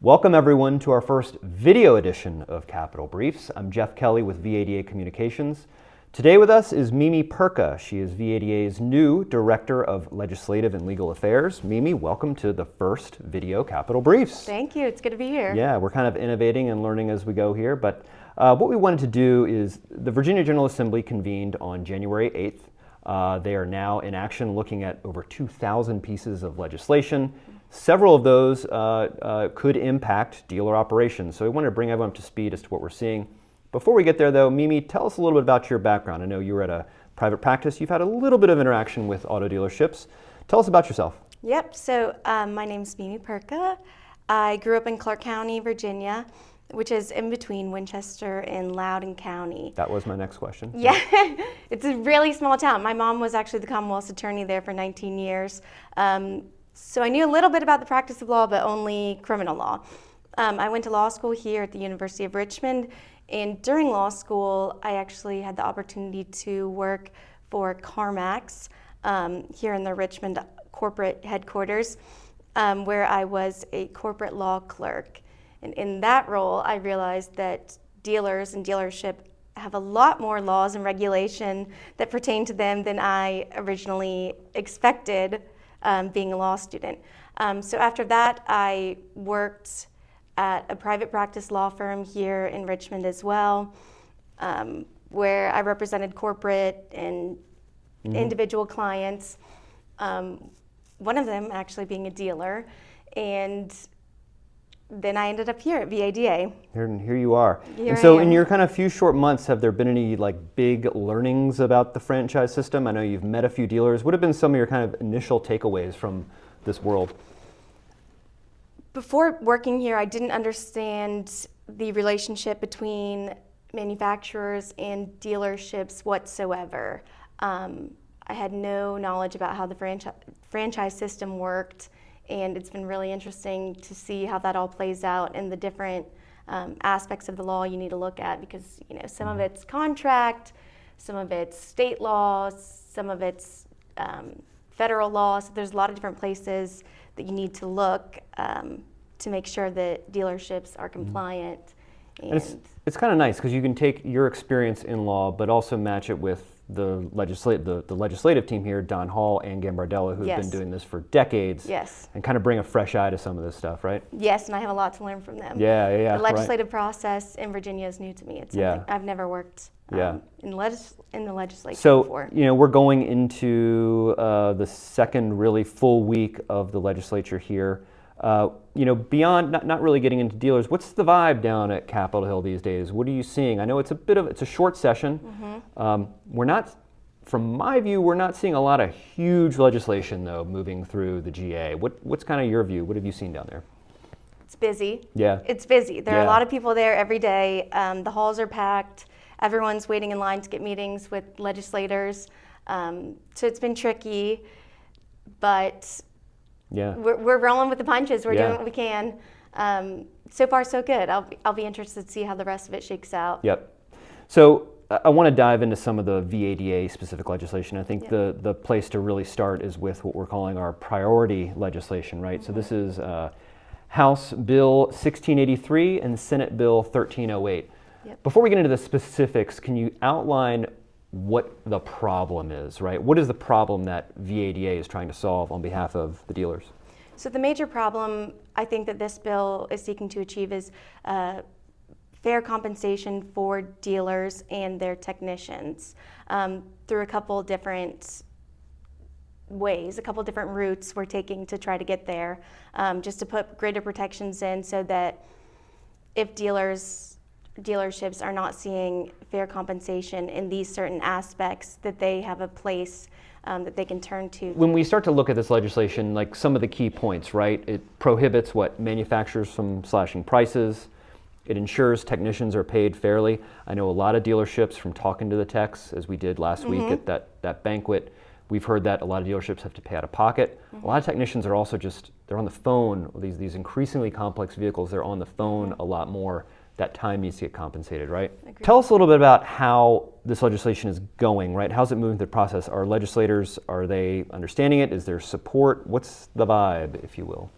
Welcome everyone to our first video edition of Capital Briefs. I'm Jeff Kelley with VADA Communications. Today with us is Mimi Perka. She is VADA's new Director of Legislative and Legal Affairs. Mimi, welcome to the first video Capital Briefs. Thank you, it's good to be here. Yeah, we're kind of innovating and learning as we go here, but what we wanted to do is the Virginia General Assembly convened on January 8th. They are now in action looking at over 2,000 pieces of legislation. Several of those could impact dealer operations. So we wanted to bring everyone up to speed as to what we're seeing. Before we get there though, Mimi, tell us a little bit about your background. I know you were at a private practice. You've had a little bit of interaction with auto dealerships. Tell us about yourself. Yep, so my name's Mimi Perka. I grew up in Clark County, Virginia, which is in between Winchester and Loudoun County. That was my next question. Yeah, it's a really small town. My mom was actually the Commonwealth's attorney there for 19 years. So I knew a little bit about the practice of law, but only criminal law. I went to law school here at the University of Richmond, and during law school, I actually had the opportunity to work for CarMax here in the Richmond corporate headquarters, where I was a corporate law clerk. And in that role, I realized that dealers and dealership have a lot more laws and regulation that pertain to them than I originally expected being a law student. So after that, I worked at a private practice law firm here in Richmond as well, where I represented corporate and individual clients, one of them actually being a dealer. And then I ended up here at VADA. Here you are. Here and so I am. in your kind of few short months, have there been any big learnings about the franchise system? I know you've met a few dealers. What have been some of your kind of initial takeaways from this world? Before working here, I didn't understand the relationship between manufacturers and dealerships whatsoever. I had no knowledge about how the franchise system worked, and it's been really interesting to see how that all plays out and the different aspects of the law you need to look at, because some of it's contract, some of it's state law, some of it's federal law. So there's a lot of different places that you need to look to make sure that dealerships are compliant. And it's kind of nice because you can take your experience in law, but also match it with the legislative team here, Don Hall and Gambardella, who've Yes. been doing this for decades. Yes. And kind of bring a fresh eye to some of this stuff, right? Yes, and I have a lot to learn from them. Yeah. The legislative process in Virginia is new to me. It's something I've never worked in the legislature So, before. we're going into the second really full week of the legislature here. Beyond not really getting into dealers, what's the vibe down at Capitol Hill these days? What are you seeing? I know it's a short session. From my view, we're not seeing a lot of huge legislation though moving through the GA. What's kind of your view? What have you seen down there? It's busy. Yeah. It's busy. There are a Yeah. lot of people there every day. The halls are packed. Everyone's waiting in line to get meetings with legislators. So it's been tricky, but Yeah. we're rolling with the punches. We're doing what we can. So far, so good. I'll be interested to see how the rest of it shakes out. Yep. So I want to dive into some of the VADA specific legislation. I think the place to really start is with what we're calling our priority legislation, right? So this is House Bill 1683 and Senate Bill 1308. Yep. Before we get into the specifics, can you outline what the problem is, right? What is the problem that VADA is trying to solve on behalf of the dealers? So the major problem I think that this bill is seeking to achieve is fair compensation for dealers and their technicians through a couple different ways, a couple different routes we're taking to try to get there, just to put greater protections in so that if dealerships are not seeing fair compensation in these certain aspects, that they have a place that they can turn to. When we start to look at this legislation, some of the key points, right? It prohibits manufacturers from slashing prices. It ensures technicians are paid fairly. I know a lot of dealerships, from talking to the techs, as we did last week at that banquet, we've heard that a lot of dealerships have to pay out of pocket. A lot of technicians are also they're on the phone. These increasingly complex vehicles, they're on the phone a lot more. That time needs to get compensated, right? Agreed. Tell us a little bit about how this legislation is going, right? How's it moving through the process? Are legislators, are they understanding it? Is there support? What's the vibe, if you will?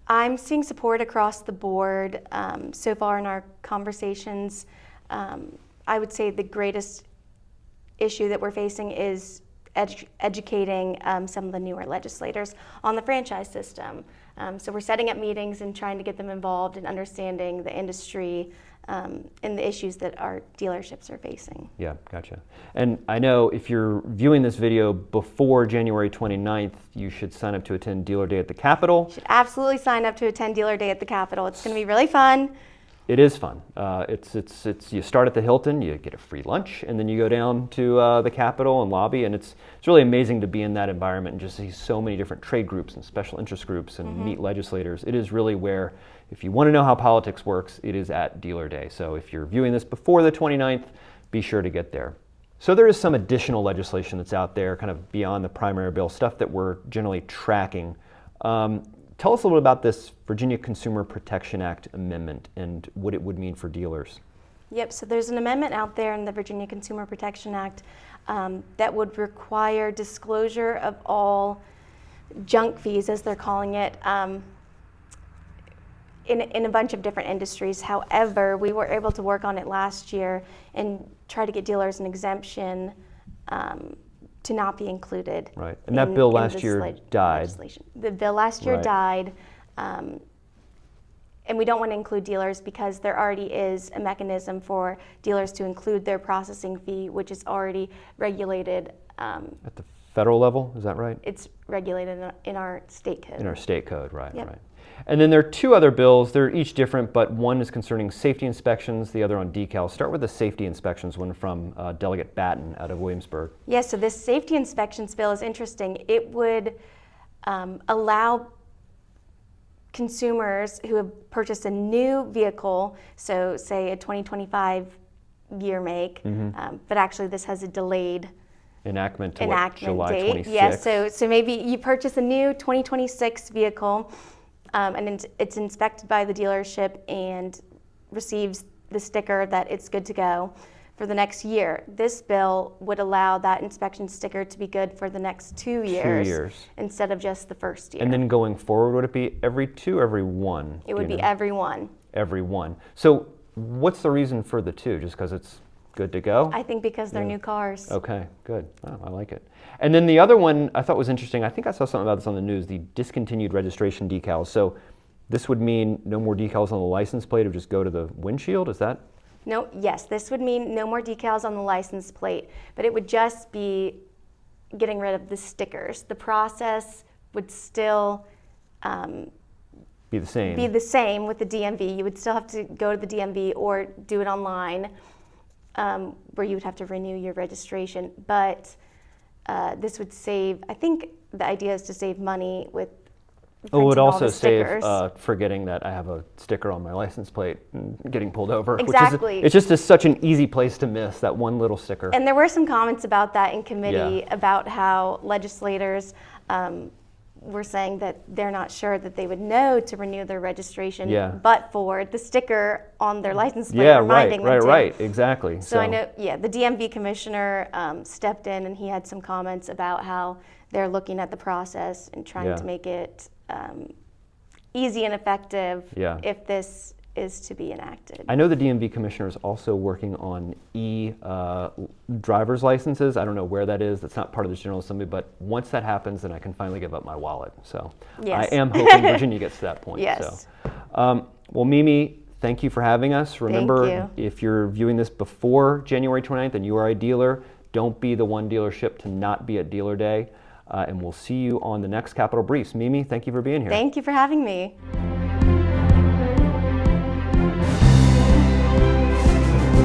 I'm seeing support across the board. So far in our conversations, I would say the greatest issue that we're facing is educating some of the newer legislators on the franchise system. So we're setting up meetings and trying to get them involved in understanding the industry and the issues that our dealerships are facing. Yeah, gotcha. And I know if you're viewing this video before January 29th, you should sign up to attend Dealer Day at the Capitol. You should absolutely sign up to attend Dealer Day at the Capitol. It's going to be really fun. It is fun. It's you start at the Hilton, you get a free lunch, and then you go down to the Capitol and lobby, and it's really amazing to be in that environment and just see so many different trade groups and special interest groups and meet legislators. It is really where, if you want to know how politics works, it is at Dealer Day. So if you're viewing this before the 29th, be sure to get there. So there is some additional legislation that's out there, kind of beyond the primary bill, stuff that we're generally tracking. Tell us a little bit about this Virginia Consumer Protection Act amendment and what it would mean for dealers. Yep, so there's an amendment out there in the Virginia Consumer Protection Act that would require disclosure of all junk fees, as they're calling it, in a bunch of different industries. However, we were able to work on it last year and try to get dealers an exemption to not be included. Right, and that bill last year died. The bill last year died, and we don't want to include dealers because there already is a mechanism for dealers to include their processing fee, which is already regulated. At the federal level, is that right? It's regulated in our state code. In our state code, right, Yep. right. And then there are two other bills. They're each different, but one is concerning safety inspections, the other on decals. Start with the safety inspections one from Delegate Batten out of Williamsburg. Yes, so this safety inspections bill is interesting. It would allow consumers who have purchased a new vehicle, so say a 2025 year make, but actually this has a delayed Enactment to July date. 26th. Yes, so maybe you purchase a new 2026 vehicle, and it's inspected by the dealership and receives the sticker that it's good to go for the next year. This bill would allow that inspection sticker to be good for the next 2 years. 2 years. Instead of just the first year. And then going forward, would it be every two, every one? It would be every one. Every one. So what's the reason for the two? Just because it's good to go? I think because they're new cars. Okay, good. Oh, I like it. And then the other one I thought was interesting. I think I saw something about this on the news, the discontinued registration decals. So this would mean no more decals on the license plate, it would just go to the windshield, is that? No, yes, this would mean no more decals on the license plate, but it would just be getting rid of the stickers. The process would still Be the same. Be the same with the DMV. You would still have to go to the DMV or do it online, where you would have to renew your registration. But this would save, I think the idea is to save money with it would also stickers. save forgetting that I have a sticker on my license plate and getting pulled over. Exactly. It's just such an easy place to miss, that one little sticker. And there were some comments about that in committee about how legislators were saying that they're not sure that they would know to renew their registration, but for the sticker on their license plate reminding them to. Right, exactly. So I know, the DMV commissioner stepped in and he had some comments about how they're looking at the process and trying to make it easy and effective if this is to be enacted. I know the DMV commissioner is also working on driver's licenses. I don't know where that is. That's not part of the General Assembly, but once that happens, then I can finally give up my wallet. So I am hoping Virginia gets to that point. Yes. So, well, Mimi, thank you for having us. Remember, if you're viewing this before January 29th and you are a dealer, don't be the one dealership to not be at Dealer Day. And we'll see you on the next Capitol Briefs. Mimi, thank you for being here. Thank you for having me.